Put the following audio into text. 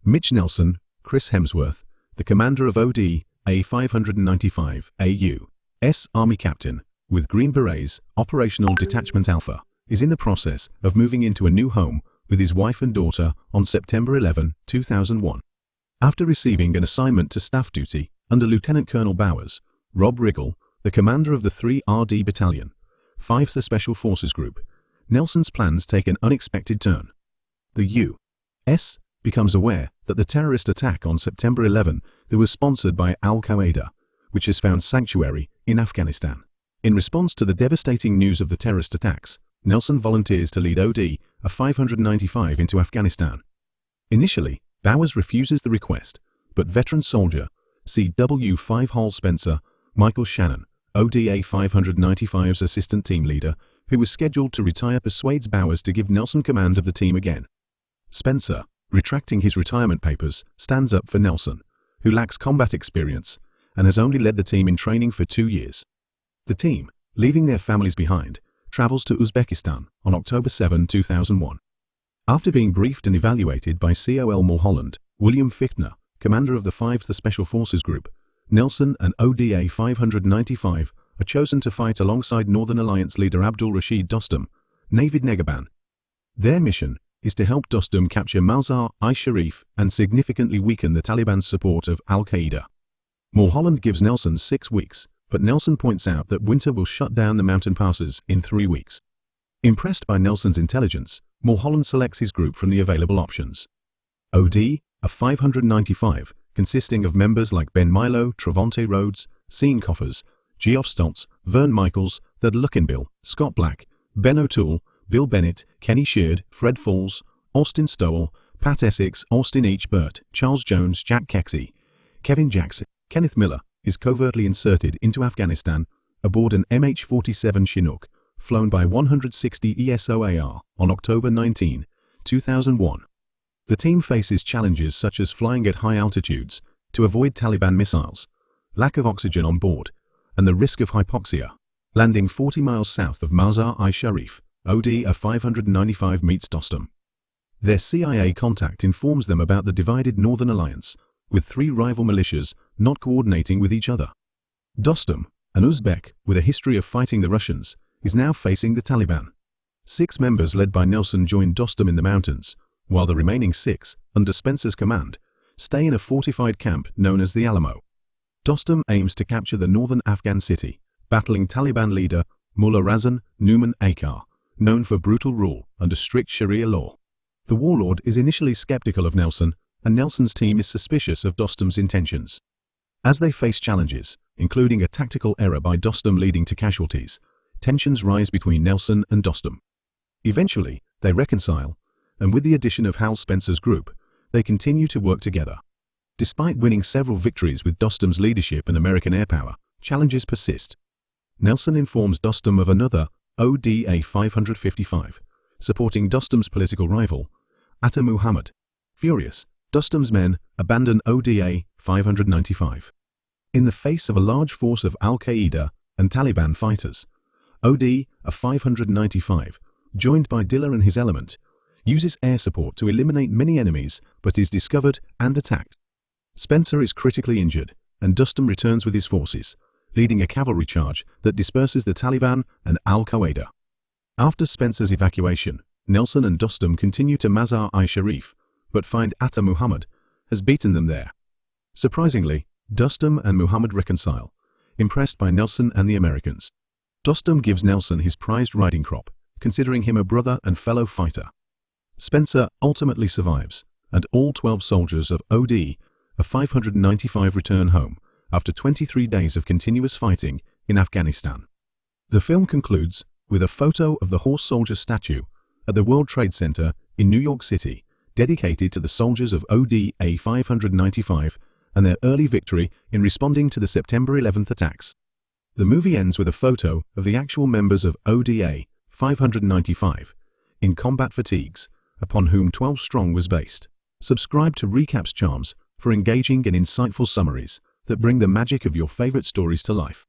Mitch Nelson, Chris Hemsworth, the commander of ODA 595 AU.S Army Captain, with Green Berets, Operational Detachment Alpha, is in the process of moving into a new home with his wife and daughter on September 11, 2001. After receiving an assignment to staff duty under Lieutenant Colonel Bowers, Rob Riggle, the commander of the 3RD Battalion, 5th Special Forces Group, Nelson's plans take an unexpected turn. The U.S. becomes aware that the terrorist attack on September 11 that was sponsored by al-Qaeda, which has found sanctuary in Afghanistan. In response to the devastating news of the terrorist attacks, Nelson volunteers to lead OD a 595 into Afghanistan. Initially, Bowers refuses the request, but veteran soldier CW5 Hall Spencer, Michael Shannon, ODA 595's assistant team leader, who was scheduled to retire, persuades Bowers to give Nelson command of the team again. Spencer, retracting his retirement papers, stands up for Nelson, who lacks combat experience and has only led the team in training for 2 years. The team, leaving their families behind, travels to Uzbekistan on October 7, 2001. After being briefed and evaluated by COL Mulholland, William Fichtner, commander of the 5th Special Forces Group, Nelson and ODA 595 are chosen to fight alongside Northern Alliance leader Abdul Rashid Dostum, Navid Negaban. Their mission is to help Dostum capture Mazar-i-Sharif and significantly weaken the Taliban's support of al-Qaeda. Mulholland gives Nelson 6 weeks, but Nelson points out that winter will shut down the mountain passes in 3 weeks. Impressed by Nelson's intelligence, Mulholland selects his group from the available options. OD, a 595, consisting of members like Ben Milo, Travante Rhodes, Sean Coffers, Geoff Stoltz, Vern Michaels, Thad Luckinbill, Scott Black, Ben O'Toole, Bill Bennett, Kenny Sheard, Fred Falls, Austin Stowell, Pat Essex, Austin H. Burt, Charles Jones, Jack Kexey, Kevin Jackson. Kenneth Miller is covertly inserted into Afghanistan aboard an MH-47 Chinook, flown by 160 ESOAR on October 19, 2001. The team faces challenges such as flying at high altitudes to avoid Taliban missiles, lack of oxygen on board, and the risk of hypoxia. Landing 40 miles south of Mazar-i-Sharif, OD 595 meets Dostum. Their CIA contact informs them about the divided Northern Alliance, with 3 rival militias not coordinating with each other. Dostum, an Uzbek with a history of fighting the Russians, is now facing the Taliban. 6 members led by Nelson join Dostum in the mountains, while the remaining 6, under Spencer's command, stay in a fortified camp known as the Alamo. Dostum aims to capture the northern Afghan city, battling Taliban leader Mullah Razan Numan Akar, known for brutal rule under strict Sharia law. The warlord is initially skeptical of Nelson, and Nelson's team is suspicious of Dostum's intentions. As they face challenges, including a tactical error by Dostum leading to casualties, tensions rise between Nelson and Dostum. Eventually, they reconcile, and with the addition of Hal Spencer's group, they continue to work together. Despite winning several victories with Dostum's leadership and American airpower, challenges persist. Nelson informs Dostum of another ODA 555, supporting Dostum's political rival, Atta Muhammad. Furious, Dostum's men abandon ODA 595. In the face of a large force of al-Qaeda and Taliban fighters, OD 595, joined by Diller and his element, uses air support to eliminate many enemies but is discovered and attacked. Spencer is critically injured, and Dostum returns with his forces, leading a cavalry charge that disperses the Taliban and al-Qaeda. After Spencer's evacuation, Nelson and Dostum continue to Mazar-i-Sharif, but find Atta Muhammad has beaten them there. Surprisingly, Dostum and Muhammad reconcile, impressed by Nelson and the Americans. Dostum gives Nelson his prized riding crop, considering him a brother and fellow fighter. Spencer ultimately survives, and all 12 soldiers of OD, a 595 return home after 23 days of continuous fighting in Afghanistan. The film concludes with a photo of the horse soldier statue at the World Trade Center in New York City, dedicated to the soldiers of ODA 595 and their early victory in responding to the September 11th attacks. The movie ends with a photo of the actual members of ODA 595 in combat fatigues, upon whom 12 Strong was based. Subscribe to RecapsCharms for engaging and insightful summaries that bring the magic of your favorite stories to life.